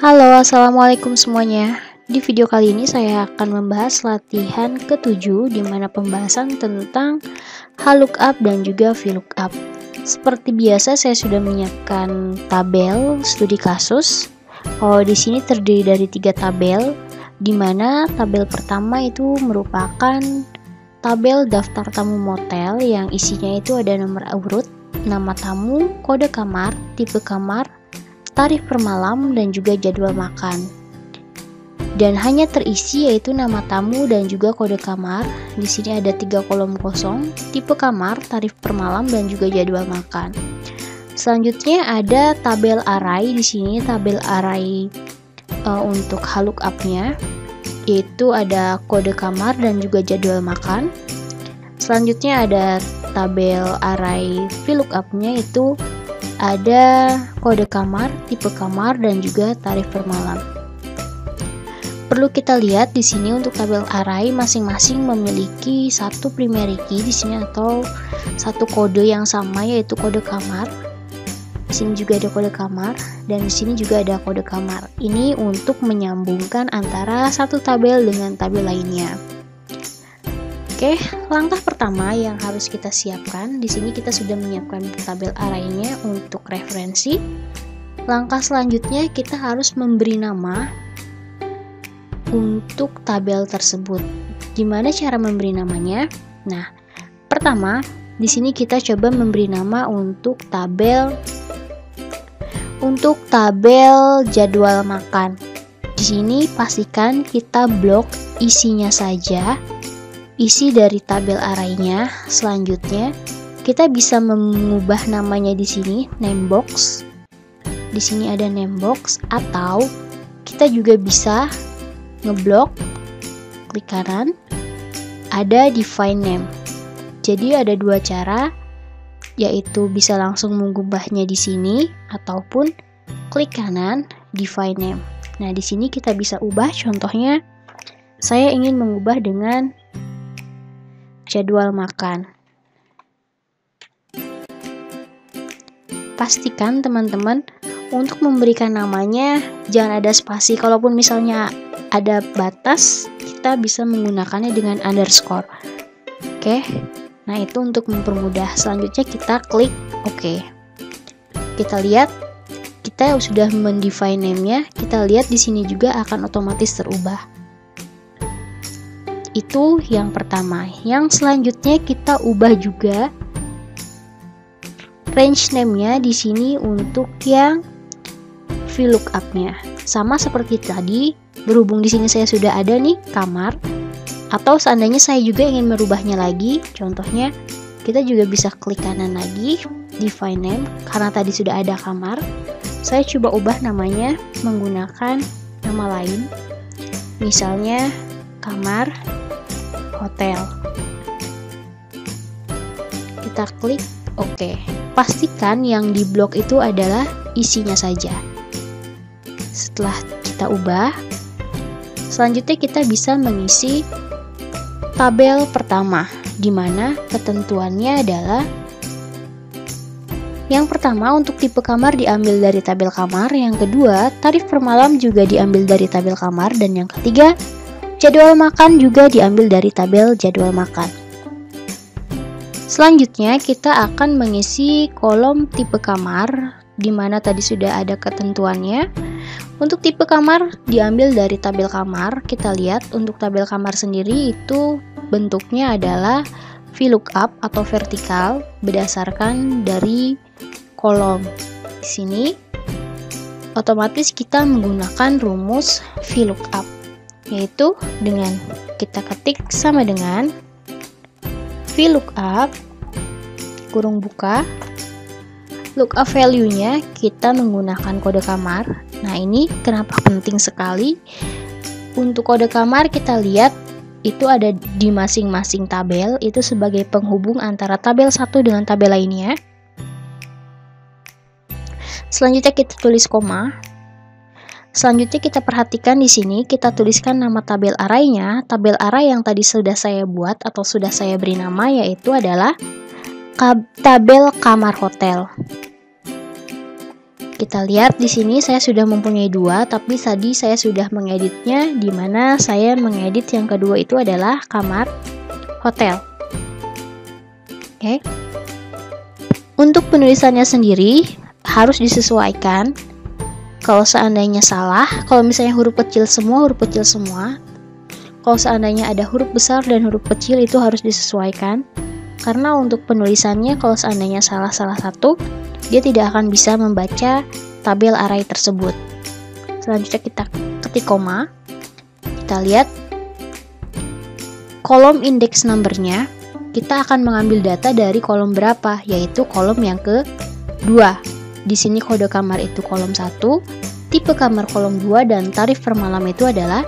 Halo, assalamualaikum semuanya. Di video kali ini saya akan membahas latihan ke-7 di mana pembahasan tentang HLOOKUP dan juga VLOOKUP. Seperti biasa saya sudah menyiapkan tabel studi kasus. Di sini terdiri dari 3 tabel, di mana tabel pertama itu merupakan tabel daftar tamu motel yang isinya itu ada nomor urut, nama tamu, kode kamar, tipe kamar, tarif per malam, dan juga jadwal makan. Dan hanya terisi yaitu nama tamu dan juga kode kamar. Di sini ada 3 kolom kosong, tipe kamar, tarif per malam, dan juga jadwal makan. Selanjutnya ada tabel array. Di sini tabel array untuk HLOOKUP-nya, yaitu ada kode kamar dan juga jadwal makan. Selanjutnya ada tabel array VLOOKUP-nya, itu ada kode kamar, tipe kamar, dan juga tarif per malam. Perlu kita lihat di sini untuk tabel array masing-masing memiliki satu primary key di sini atau satu kode yang sama, yaitu kode kamar. Di sini juga ada kode kamar dan di sini juga ada kode kamar. Ini untuk menyambungkan antara satu tabel dengan tabel lainnya. Oke, langkah pertama yang harus kita siapkan, di sini kita sudah menyiapkan tabel array-nya untuk referensi. Langkah selanjutnya kita harus memberi nama untuk tabel tersebut. Gimana cara memberi namanya? Nah, pertama, di sini kita coba memberi nama untuk tabel jadwal makan. Di sini pastikan kita blok isinya saja. Isi dari tabel array-nya. Selanjutnya, kita bisa mengubah namanya di sini, name box. Di sini ada name box, atau kita juga bisa ngeblok, klik kanan, ada define name. Jadi ada dua cara, yaitu bisa langsung mengubahnya di sini ataupun klik kanan, define name. Nah, di sini kita bisa ubah. Contohnya, saya ingin mengubah dengan jadwal makan. Pastikan teman-teman untuk memberikan namanya jangan ada spasi. Kalaupun misalnya ada batas, kita bisa menggunakannya dengan underscore. Oke. Nah, itu untuk mempermudah. Selanjutnya kita klik OK. Kita lihat kita sudah mendefine name-nya. Kita lihat di sini juga akan otomatis terubah. Itu yang pertama. Yang selanjutnya kita ubah juga range name-nya di sini untuk yang VLOOKUP-nya. Sama seperti tadi, berhubung di sini saya sudah ada nih kamar, atau seandainya saya juga ingin merubahnya lagi, contohnya kita juga bisa klik kanan lagi, define name, karena tadi sudah ada kamar. Saya coba ubah namanya menggunakan nama lain, misalnya kamar hotel. Kita klik OK. Pastikan yang di blok itu adalah isinya saja. Setelah kita ubah, selanjutnya kita bisa mengisi tabel pertama, di mana ketentuannya adalah yang pertama untuk tipe kamar diambil dari tabel kamar, yang kedua tarif per malam juga diambil dari tabel kamar, dan yang ketiga jadwal makan juga diambil dari tabel jadwal makan. Selanjutnya kita akan mengisi kolom tipe kamar, di mana tadi sudah ada ketentuannya. Untuk tipe kamar diambil dari tabel kamar. Kita lihat untuk tabel kamar sendiri itu bentuknya adalah VLOOKUP atau vertikal berdasarkan dari kolom. Di sini otomatis kita menggunakan rumus VLOOKUP, yaitu dengan kita ketik sama dengan VLOOKUP kurung buka, lookup value-nya kita menggunakan kode kamar. Nah, ini kenapa penting sekali. Untuk kode kamar kita lihat itu ada di masing-masing tabel, itu sebagai penghubung antara tabel satu dengan tabel lainnya. Selanjutnya kita tulis koma. Selanjutnya kita perhatikan di sini, kita tuliskan nama tabel array-nya. Tabel array yang tadi sudah saya buat atau sudah saya beri nama, yaitu adalah tabel kamar hotel. Kita lihat di sini saya sudah mempunyai dua, tapi tadi saya sudah mengeditnya, di mana saya mengedit yang kedua itu adalah kamar hotel. Oke. Untuk penulisannya sendiri harus disesuaikan. Kalau seandainya salah, kalau misalnya huruf kecil semua, huruf kecil semua. Kalau seandainya ada huruf besar dan huruf kecil itu harus disesuaikan. Karena untuk penulisannya kalau seandainya salah satu, dia tidak akan bisa membaca tabel array tersebut. Selanjutnya kita ketik koma. Kita lihat kolom index number-nya. Kita akan mengambil data dari kolom berapa, yaitu kolom yang kedua. Di sini kode kamar itu kolom 1, tipe kamar kolom 2, dan tarif per malam itu adalah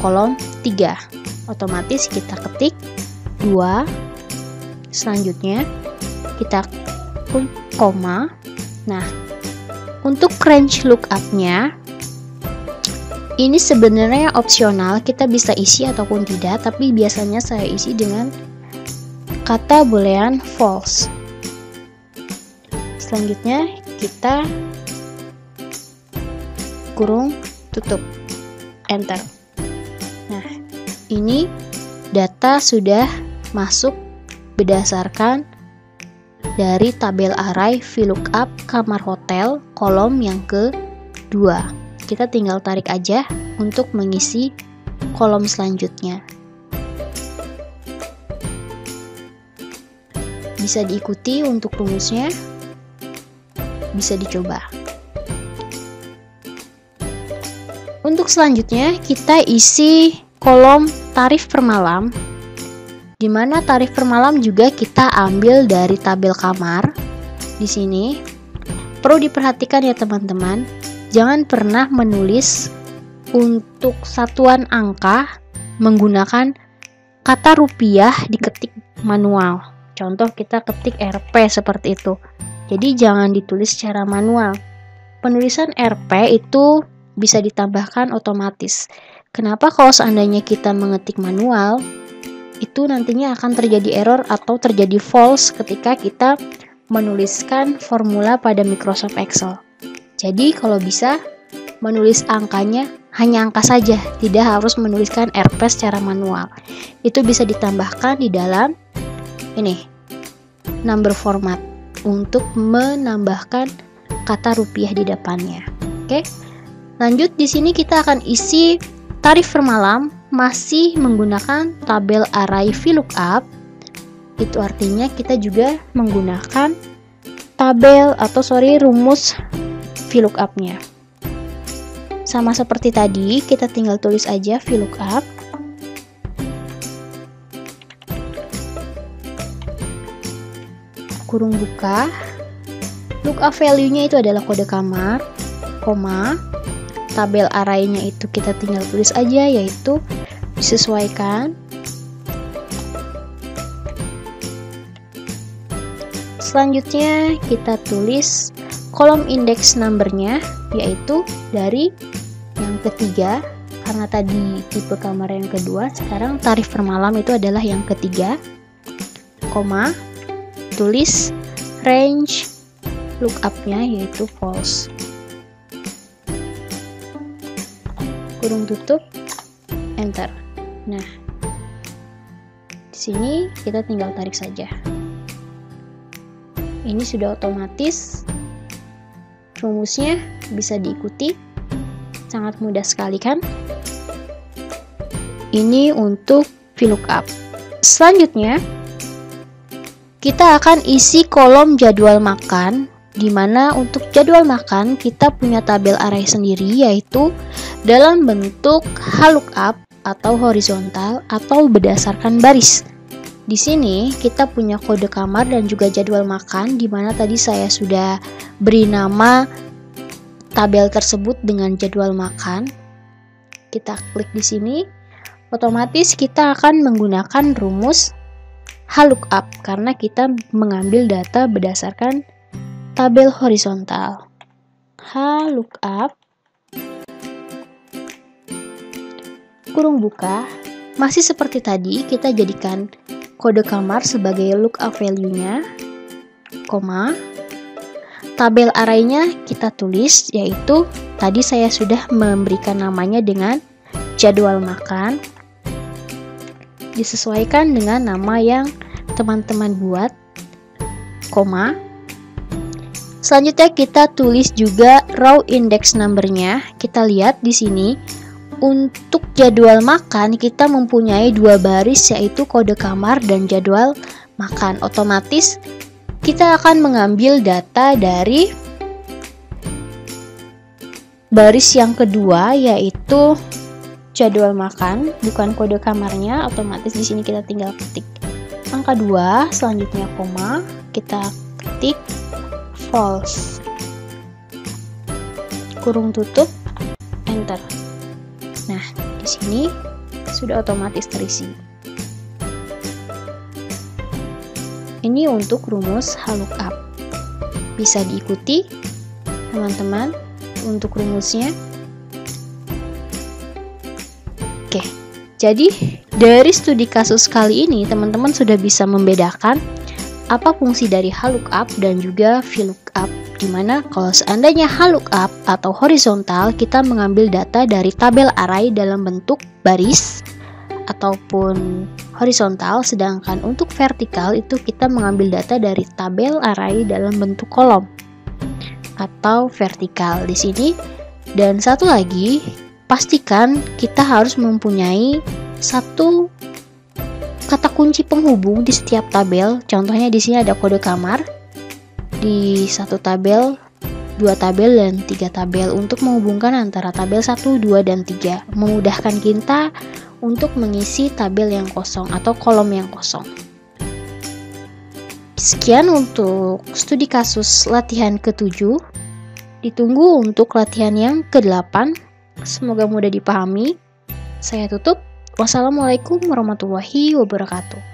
kolom 3. Otomatis kita ketik 2. Selanjutnya kita koma. Nah, untuk range lookup-nya ini sebenarnya opsional, kita bisa isi ataupun tidak, tapi biasanya saya isi dengan kata boolean false. Selanjutnya kita kurung tutup, enter. Nah, ini data sudah masuk berdasarkan dari tabel array VLOOKUP kamar hotel kolom yang kedua. Kita tinggal tarik aja untuk mengisi kolom selanjutnya. Bisa diikuti untuk rumusnya, bisa dicoba. Untuk selanjutnya kita isi kolom tarif per malam, di mana tarif per malam juga kita ambil dari tabel kamar. Di sini perlu diperhatikan ya teman-teman, jangan pernah menulis untuk satuan angka menggunakan kata rupiah diketik manual. Contoh kita ketik Rp seperti itu. Jadi jangan ditulis secara manual. Penulisan Rp itu bisa ditambahkan otomatis. Kenapa kalau seandainya kita mengetik manual, itu nantinya akan terjadi error atau terjadi false ketika kita menuliskan formula pada Microsoft Excel. Jadi kalau bisa menulis angkanya hanya angka saja, tidak harus menuliskan Rp secara manual. Itu bisa ditambahkan di dalam ini number format untuk menambahkan kata rupiah di depannya. Oke. Lanjut, di sini kita akan isi tarif per malam masih menggunakan tabel array VLOOKUP. Itu artinya kita juga menggunakan rumus VLOOKUP-nya. Sama seperti tadi, kita tinggal tulis aja VLOOKUP. Kurung buka. Lookup value-nya itu adalah kode kamar, koma. Tabel array-nya itu kita tinggal tulis aja, yaitu disesuaikan. Selanjutnya kita tulis kolom index number-nya, yaitu dari yang ketiga. Karena tadi tipe kamar yang kedua, sekarang tarif per malam itu adalah yang ketiga. Koma, tulis range lookup-nya yaitu false. Kurung tutup, enter. Nah, di sini kita tinggal tarik saja. Ini sudah otomatis. Rumusnya bisa diikuti. Sangat mudah sekali kan? Ini untuk VLOOKUP. Selanjutnya, kita akan isi kolom jadwal makan, di mana untuk jadwal makan kita punya tabel array sendiri, yaitu dalam bentuk HLOOKUP atau horizontal atau berdasarkan baris. Di sini kita punya kode kamar dan juga jadwal makan, di mana tadi saya sudah beri nama tabel tersebut dengan jadwal makan. Kita klik di sini, otomatis kita akan menggunakan rumus HLOOKUP karena kita mengambil data berdasarkan tabel horizontal. HLOOKUP kurung buka, masih seperti tadi kita jadikan kode kamar sebagai lookup value-nya, koma. tabel arraynya kita tulis, yaitu tadi saya sudah memberikan namanya dengan jadwal makan. Disesuaikan dengan nama yang teman-teman buat, koma. Selanjutnya kita tulis juga row index number-nya. Kita lihat di sini untuk jadwal makan kita mempunyai 2 baris, yaitu kode kamar dan jadwal makan. Otomatis kita akan mengambil data dari baris yang kedua, yaitu jadwal makan, bukan kode kamarnya. Otomatis di sini kita tinggal ketik angka 2, selanjutnya koma, kita ketik false, kurung tutup, enter. Nah, di sini sudah otomatis terisi. Ini untuk rumus lookup. Bisa diikuti, teman-teman, untuk rumusnya. Oke, jadi dari studi kasus kali ini, teman-teman sudah bisa membedakan apa fungsi dari lookup dan juga VLOOKUP, dimana kalau seandainya lookup atau horizontal, kita mengambil data dari tabel array dalam bentuk baris ataupun horizontal, sedangkan untuk vertikal itu kita mengambil data dari tabel array dalam bentuk kolom atau vertikal di sini. Dan satu lagi, pastikan kita harus mempunyai satu kata kunci penghubung di setiap tabel. Contohnya di sini ada kode kamar di satu tabel, 2 tabel, dan 3 tabel untuk menghubungkan antara tabel 1, 2, dan 3. Memudahkan kita untuk mengisi tabel yang kosong atau kolom yang kosong. Sekian untuk studi kasus latihan ke-7. Ditunggu untuk latihan yang ke-8. Semoga mudah dipahami. Saya tutup. Wassalamualaikum warahmatullahi wabarakatuh.